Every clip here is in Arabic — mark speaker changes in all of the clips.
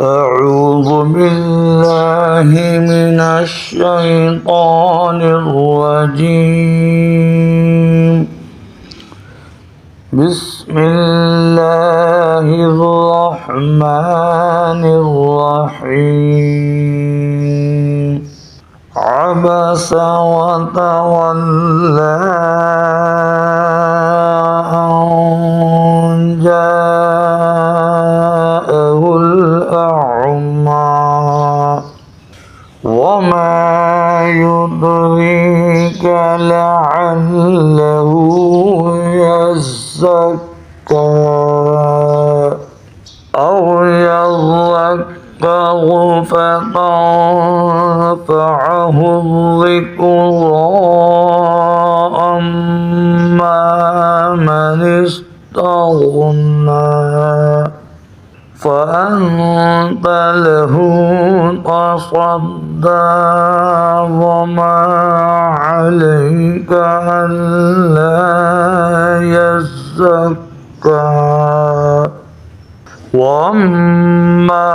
Speaker 1: أعوذ بالله من الشيطان الرجيم. بسم الله الرحمن الرحيم. عبس وتولى أن جاءه الأعمى وما يدريك لعله يزكى أو يذكر فتنفعه الذكرى أما من استغنى فأنت له تصدى وما عليك ألا يزكى وأما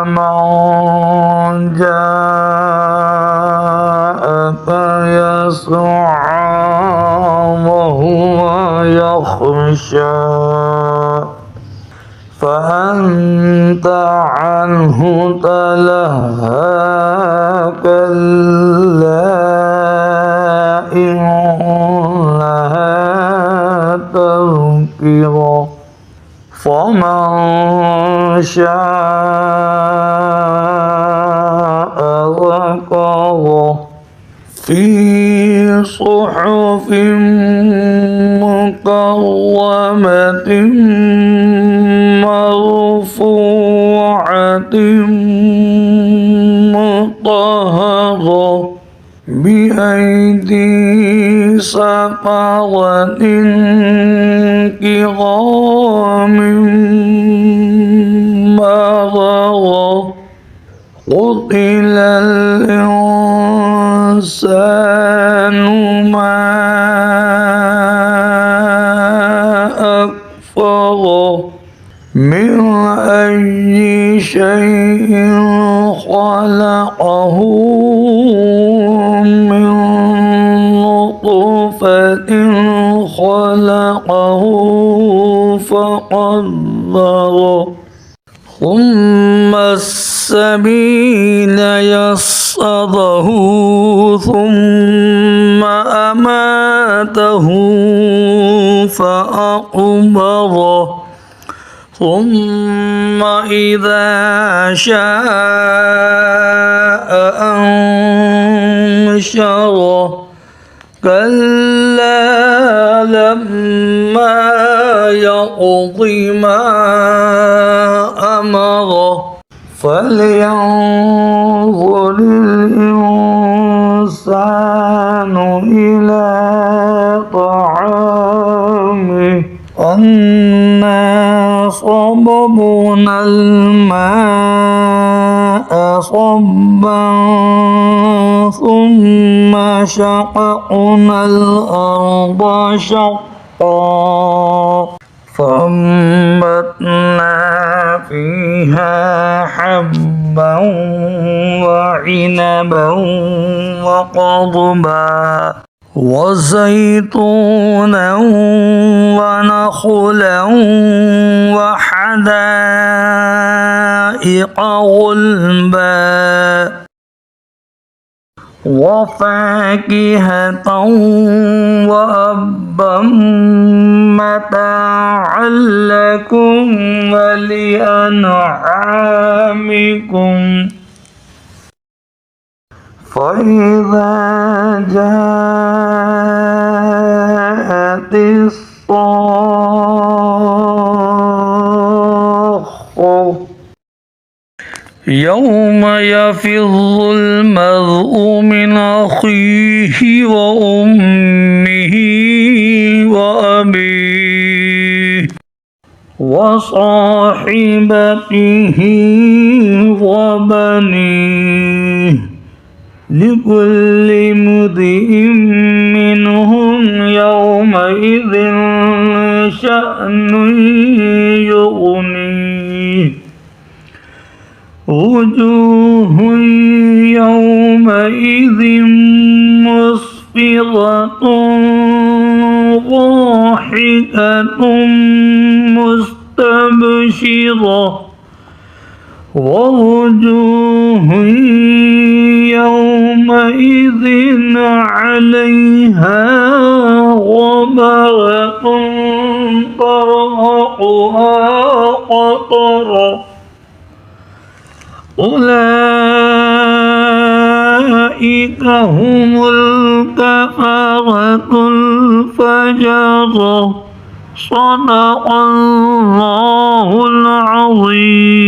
Speaker 1: من جاءك يسعى وهو يخشى فأنت عنه تلهى كلا إنها تذكرة فمن شاء ذكره في صحف مكرمة مرفوعة مطهرة بأيدي سفرة كرام بررة قتل الإنسان ما أكفره من أي شيء خلقه من نطفة خلقه فقدره ثم السبيل يسره ثم أماته فأقبره ثم إذا شاء أنشره كلا لما يقض ما أمره فلينظر الإنسان إلى طعامه أنا صببنا الماء صبا ثم شققنا الأرض شقا فأنبتنا فيها حبا وعنبا وقضبا وزيتونا ونخلا وحدائق غلبا وفاكهة وأبا متاعا لكم ولأنعامكم فإذا جاءت الصاخة يوم يفر المرء من أخيه وأمه وأبيه وصاحبته وبنيه لكل امرئ منهم يومئذ شأن يغنيه وجوه يومئذ مسفرة ضاحكة مستبشرة ووجوه يومئذ عليها غبرة ترهقها قترة أولئك هم الكفرة الفجرة صدق الله العظيم.